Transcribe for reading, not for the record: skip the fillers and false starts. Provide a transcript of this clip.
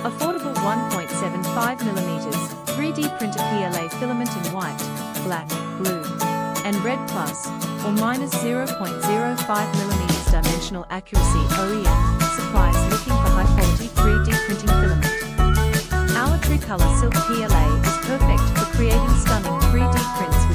Affordable 1.75mm 3D printer PLA filament in white, black, blue, and red plus, or minus 0.05mm dimensional accuracy. OEM Supplies Looking for high-quality 3D printing filament. Our Tricolor Silk PLA is perfect for creating stunning 3D prints